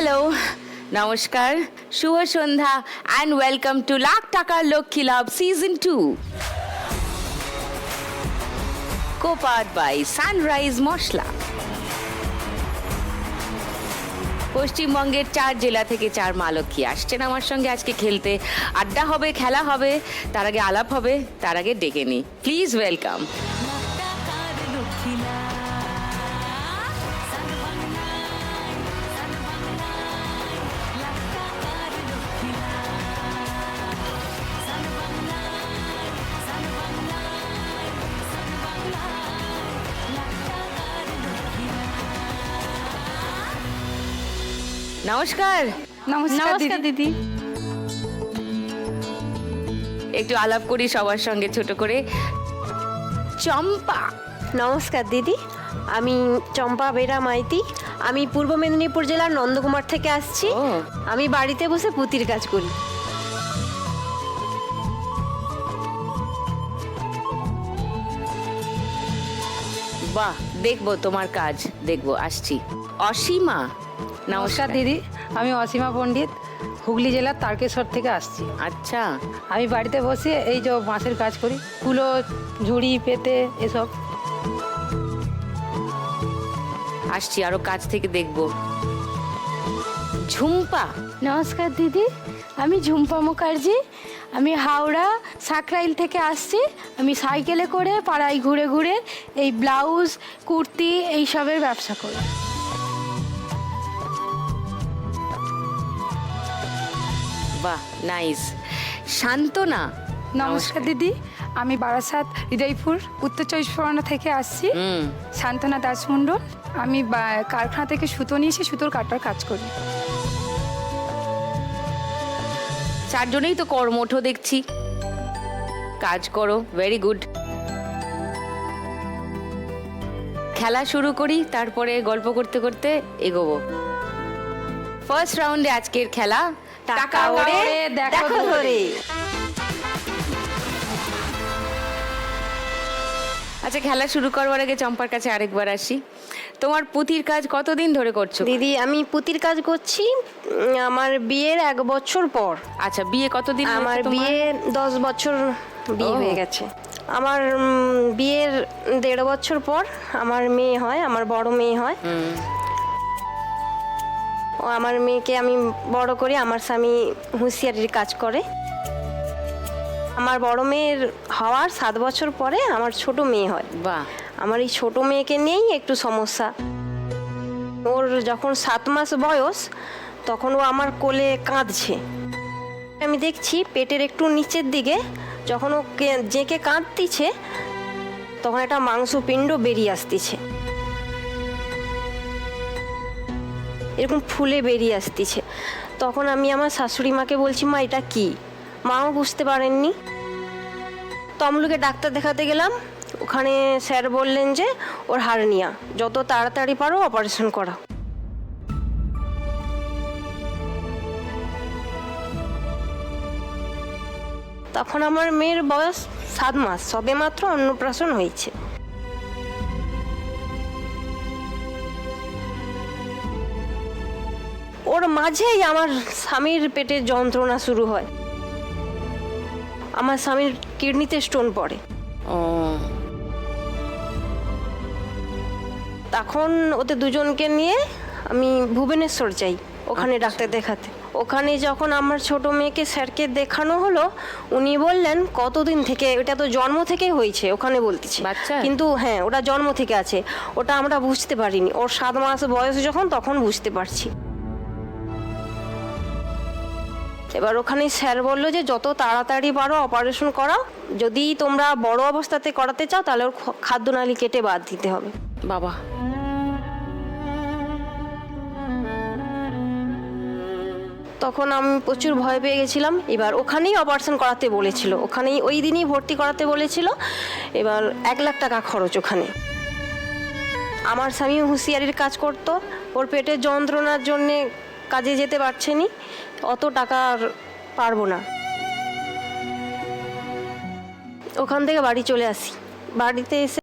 Hello, নমস্কার, শুভ সন্ধ্যা and welcome to lakh টাকার লক্ষ্মী লাভ season 2, কোপার্ড by sunrise মশলা। পশ্চিমবঙ্গের 4 জেলা থেকে 4 মা লক্ষ্মী আসছেন আমার সঙ্গে আজকে খেলতে। আড্ডা হবে, খেলা হবে, তার আগে আলাপ হবে, তার আগে ডেকে নিই। Please welcome. নমস্কার। নমস্কার দিদি। একটু আলাপ করি সবার সঙ্গে ছোট করে। চম্পা। নমস্কার দিদি, আমি চম্পা বেরা মাইতি। আমি পূর্ব মেদিনীপুর জেলার নন্দকুমার থেকে আসছি। ও। আমি বাড়িতে বসে পুঁতির কাজ করি। বাহ, দেখবো তোমার কাজ, দেখবো, আসছি। অসীমা। নমস্কার দিদি, আমি অসীমা পণ্ডিত, হুগলি জেলার তারকেশ্বর থেকে আসছি। আচ্ছা, আমি বাড়িতে বসে এই যে বাঁশের কাজ করি, কুলো, ঝুড়ি, পেতে এসব। আসছি, আরো কাজ থেকে দেখবো। ঝুম্পা। নমস্কার দিদি, আমি ঝুম্পা মুখার্জি। আমি হাওড়া সাকরাইল থেকে আসছি। আমি সাইকেলে করে পাড়ায় ঘুরে ঘুরে এই ব্লাউজ, কুর্তি এইসবের ব্যবসা করি। বাহ, নাইস। শান্তনা। নমস্কার দিদি, আমি বারাসাত হৃদয়পুর উত্তর চব্বিশ পরগনা থেকে আসছি। শান্তনা দাস মণ্ডল। আমি কারখানা থেকে সুতো নিয়ে এসে সুতোর কাটার কাজ করি। 4 জনেই তো কর্মঠ দেখছি, কাজ করো, ভেরি গুড। খেলা শুরু করি, তারপরে গল্প করতে করতে এগোবো। ফার্স্ট রাউন্ডে আজকের খেলা টাকা ওড়ে দেখো ধরে। আচ্ছা, খেলা শুরু করবার আগে চম্পার কাছে আরেকবার আসি। তোমার পুঁতির কাজ কতদিন ধরে করছো? দিদি, আমি পুঁতির কাজ করছি আমার বিয়ের 1 বছর পর। আচ্ছা, বিয়ে কতদিন হয়েছে আমার তোমার? বিয়ে 10 বছর বিয়ে হয়ে গেছে। আমার বিয়ের 1.5 বছর পর আমার মেয়ে হয়, আমার বড় মেয়ে হয়। ও আমার মেয়েকে আমি বড় করি, আমার স্বামী হুঁশিয়ারির কাজ করে। আমার বড় মেয়ের হওয়ার 7 বছর পরে আমার ছোট মেয়ে হয়। বাহ। আমার এই ছোট মেয়েকে নিয়েই একটু সমস্যা। ওর যখন 7 মাস বয়স, তখন ও আমার কোলে কাঁদছে। আমি দেখছি পেটের একটু নিচের দিকে যখন ও জেঁকে কাঁদতিছে, তখন একটা মাংসপিণ্ড বেরিয়ে আসতিছে, এরকম ফুলে বেরিয়ে আসতিছে। তখন আমি আমার শাশুড়ি মাকে বলছি, মা এটা কি? মাও বুঝতে পারেননি। তমলুকে ডাক্তার দেখাতে গেলাম, ওখানে স্যার বললেন যে ওর হার্নিয়া, যত তাড়াতাড়ি পারো অপারেশন করা। তখন আমার মেয়ের বয়স 7 মাস, সবে মাত্র অন্নপ্রাশন হয়েছে। ওর মাঝেই আমার স্বামীর পেটে যন্ত্রণা শুরু হয়। আমার স্বামীর কিডনিতে স্টোন পড়ে। ও, তখন ওদের দুজনকে নিয়ে আমি ভুবনেশ্বর যাই, ওখানে ডাক্তার দেখাতে। ওখানে যখন আমার ছোট মেয়েকে স্যারকে দেখানো হলো, উনি বললেন কতদিন থেকে, এটা তো জন্ম থেকে হয়েছে ওখানে বলতেছে, বাচ্চা? কিন্তু হ্যাঁ ওটা জন্ম থেকে আছে, ওটা আমরা বুঝতে পারিনি। ওর 7 মাস বয়স যখন, তখন বুঝতে পারছি। এবার ওখানে স্যার বললো যে যত তাড়াতাড়ি পারো অপারেশন করাও, যদি তোমরা বড় অবস্থাতে করাতে চাও তাহলে ওর খাদ্যনালী কেটে বাদ দিতে হবে। বাবা। তখন আমি প্রচুর ভয় পেয়ে গেছিলাম। এবার ওখানেই অপারেশন করাতে বলেছিল, ওখানেই ওই দিনই ভর্তি করাতে বলেছিল। এবার 1 লাখ টাকা খরচ ওখানে। আমার স্বামী হুঁশিয়ারির কাজ করতো, ওর পেটের যন্ত্রণার জন্যে কাজে যেতে পারছে নি, অত টাকা আর পারবো না। ওখান থেকে বাড়ি চলে আসি। বাড়িতে এসে